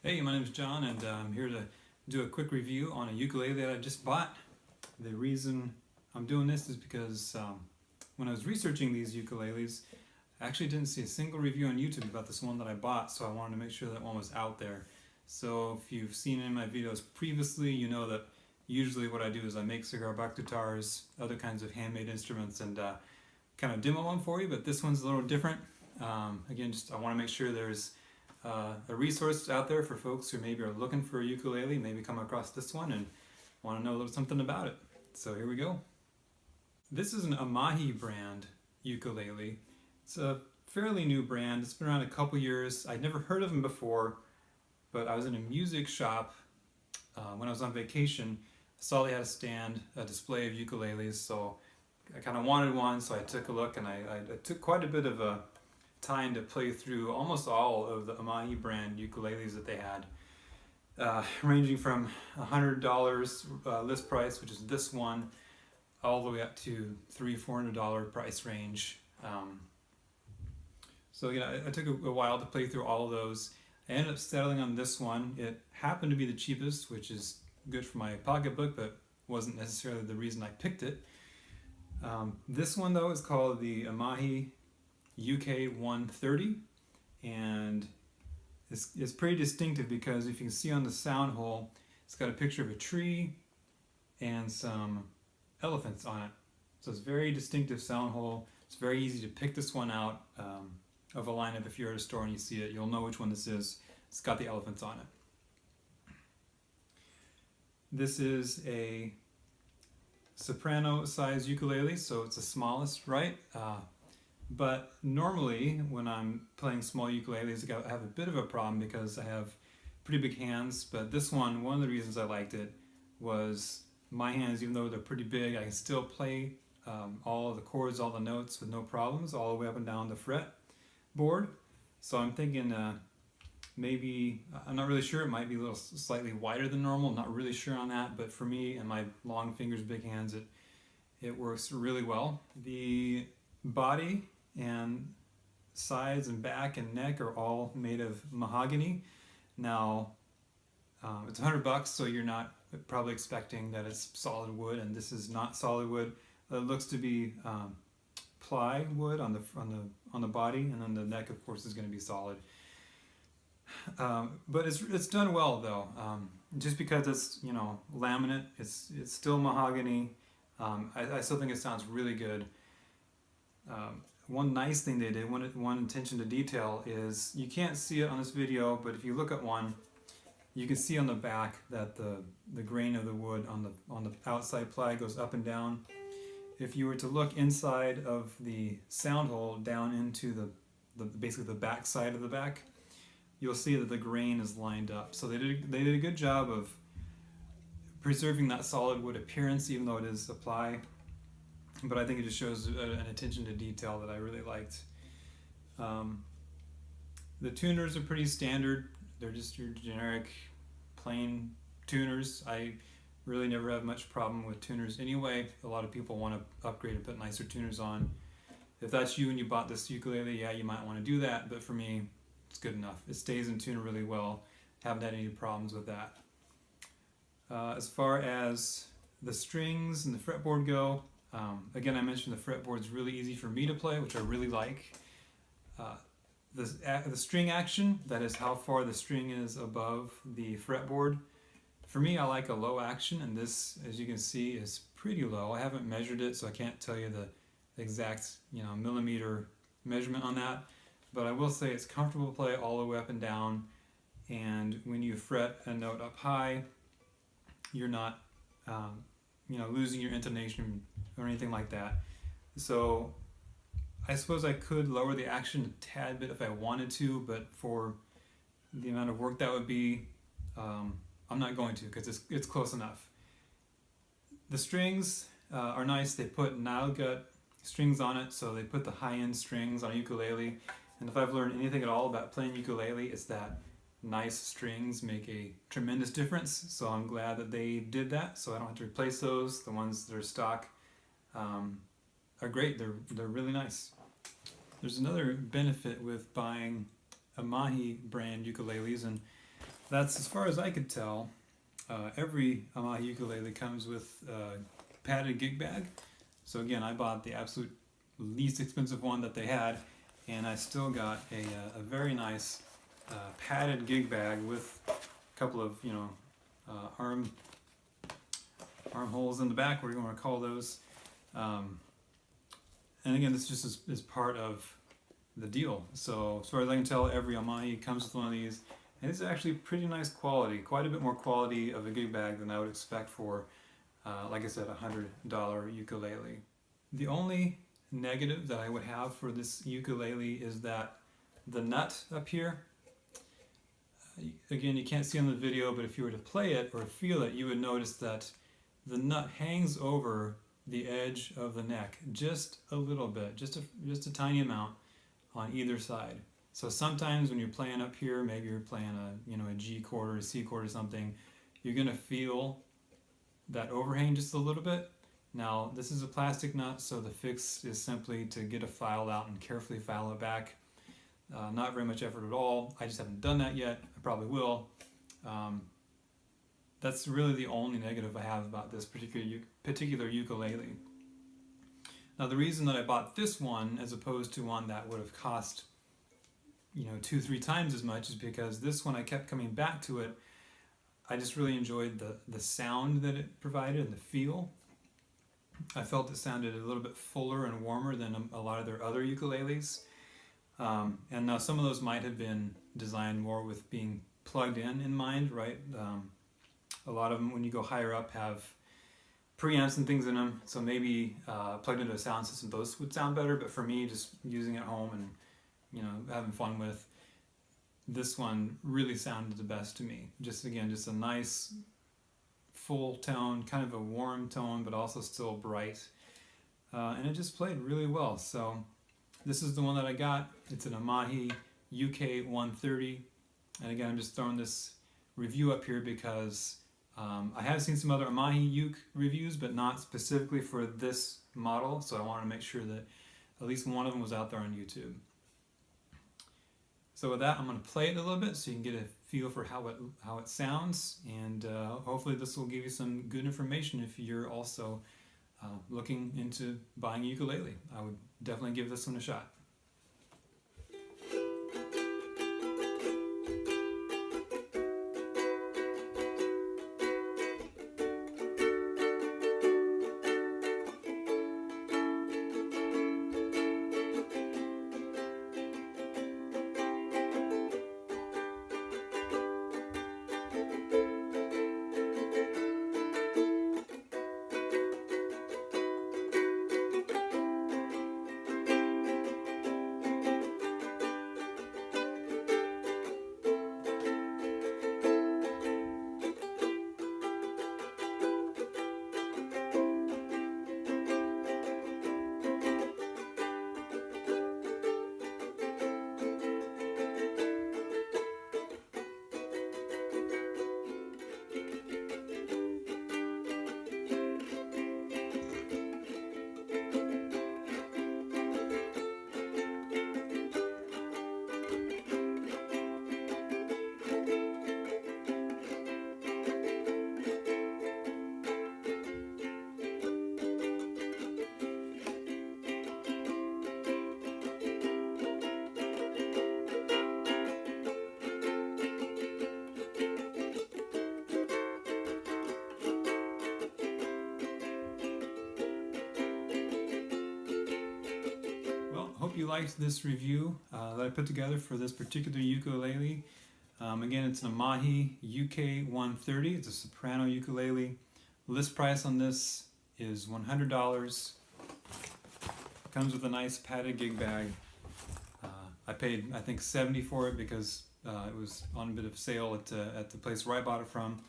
Hey, my name is John, and I'm here to do a quick review on a ukulele that I just bought. The reason I'm doing this is because when I was researching these ukuleles, I actually didn't see a single review on YouTube about this one that I bought, so I wanted to make sure that one was out there. So if you've seen any of my videos previously, you know that usually what I do is I make cigar box guitars, other kinds of handmade instruments, and kind of demo one for you, but this one's a little different. Again, just I want to make sure there's a resource out there for folks who maybe are looking for a ukulele, maybe come across this one and want to know a little something about it. So here we go. This is an Amahi brand ukulele. It's a fairly new brand. It's been around a couple years. I'd never heard of them before, but I was in a music shop when I was on vacation. I saw they had a display of ukuleles, so I kind of wanted one, so I took a look, and I took quite a bit of a time to play through almost all of the Amahi brand ukuleles that they had, ranging from $100 list price, which is this one, all the way up to $300-400 price range. So yeah, it took a while to play through all of those. I ended up settling on this one. It happened to be the cheapest, which is good for my pocketbook, but wasn't necessarily the reason I picked it. This one though is called the Amahi UK130, and it's pretty distinctive because if you can see on the sound hole, it's got a picture of a tree and some elephants on it. So it's a very distinctive sound hole. It's very easy to pick this one out of a lineup. If you're at a store and you see it, you'll know which one this is. It's got the elephants on it. This is a soprano size ukulele, so it's the smallest, right? But normally when I'm playing small ukuleles, I have a bit of a problem because I have pretty big hands. But this one of the reasons I liked it was my hands, even though they're pretty big, I can still play all the chords, all the notes with no problems, all the way up and down the fret board. So I'm thinking maybe, I'm not really sure, it might be a little slightly wider than normal. I'm not really sure on that, but for me and my long fingers, big hands, it works really well. The body and sides and back and neck are all made of mahogany. Now, it's $100, so you're not probably expecting that it's solid wood, and this is not solid wood. It looks to be plywood on the body, and then the neck, of course, is going to be solid. But it's done well though. Just because it's laminate, it's still mahogany. I still think it sounds really good. One nice thing they did, one attention to detail, is you can't see it on this video, but if you look at one, you can see on the back that the grain of the wood on the outside ply goes up and down. If you were to look inside of the sound hole down into basically the back side of the back, you'll see that the grain is lined up. So they did a good job of preserving that solid wood appearance, even though it is a ply. But I think it just shows an attention to detail that I really liked. The tuners are pretty standard. They're just your generic plain tuners. I really never have much problem with tuners anyway. A lot of people want to upgrade and put nicer tuners on. If that's you and you bought this ukulele, yeah, you might want to do that, but for me, it's good enough. It stays in tune really well. Haven't had any problems with that. As far as the strings and the fretboard go, again, I mentioned the fretboard is really easy for me to play, which I really like. The string action, that is how far the string is above the fretboard. For me, I like a low action, and this, as you can see, is pretty low. I haven't measured it, so I can't tell you the exact millimeter measurement on that. But I will say it's comfortable to play all the way up and down, and when you fret a note up high, you're not losing your intonation or anything like that. So I suppose I could lower the action a tad bit if I wanted to, but for the amount of work that would be, I'm not going to, because it's close enough. The strings are nice. They put Nile gut strings on it, so they put the high-end strings on a ukulele. And if I've learned anything at all about playing ukulele, it's that nice strings make a tremendous difference. So I'm glad that they did that, so I don't have to replace those. The ones that are stock are great. They're really nice. There's another benefit with buying Amahi brand ukuleles, and That's as far as I could tell. Every Amahi ukulele comes with a padded gig bag. So again, I bought the absolute least expensive one that they had, and I still got a very nice padded gig bag with a couple of arm holes in the back, whatever you want to call those. And again, this just is part of the deal. So as far as I can tell, every Amahi comes with one of these, and it's actually pretty nice quality, quite a bit more quality of a gig bag than I would expect for, like I said, $100 ukulele. The only negative that I would have for this ukulele is that the nut up here, again, you can't see on the video, but if you were to play it or feel it, you would notice that the nut hangs over the edge of the neck just a little bit, just a tiny amount on either side. So sometimes when you're playing up here, maybe you're playing a G chord or a C chord or something, you're gonna feel that overhang just a little bit. Now this is a plastic nut, so the fix is simply to get a file out and carefully file it back. Not very much effort at all. I just haven't done that yet. I probably will. That's really the only negative I have about this particular ukulele. Now the reason that I bought this one as opposed to one that would have cost 2-3 times as much is because this one I kept coming back to it. I just really enjoyed the sound that it provided and the feel. I felt it sounded a little bit fuller and warmer than a lot of their other ukuleles. And now some of those might have been designed more with being plugged in mind, right? A lot of them, when you go higher up, have preamps and things in them, so maybe plugged into a sound system, those would sound better. But for me, just using it at home and having fun with, this one really sounded the best to me. Just a nice full tone, kind of a warm tone, but also still bright, and it just played really well. So this is the one that I got. It's an Amahi UK130, and again, I'm just throwing this review up here because I have seen some other Amahi uke reviews, but not specifically for this model, so I wanted to make sure that at least one of them was out there on YouTube. So with that, I'm going to play it a little bit so you can get a feel for how it sounds, and hopefully this will give you some good information if you're also looking into buying a ukulele. I would definitely give this one a shot. Hope you liked this review that I put together for this particular ukulele. Again, it's an Amahi UK130. It's a soprano ukulele. List price on this is $100. Comes with a nice padded gig bag. I paid, I think, $70 for it because it was on a bit of sale at the place where I bought it from.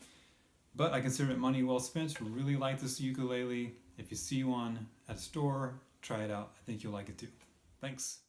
But I consider it money well spent. Really like this ukulele. If you see one at a store, try it out. I think you'll like it too. Thanks.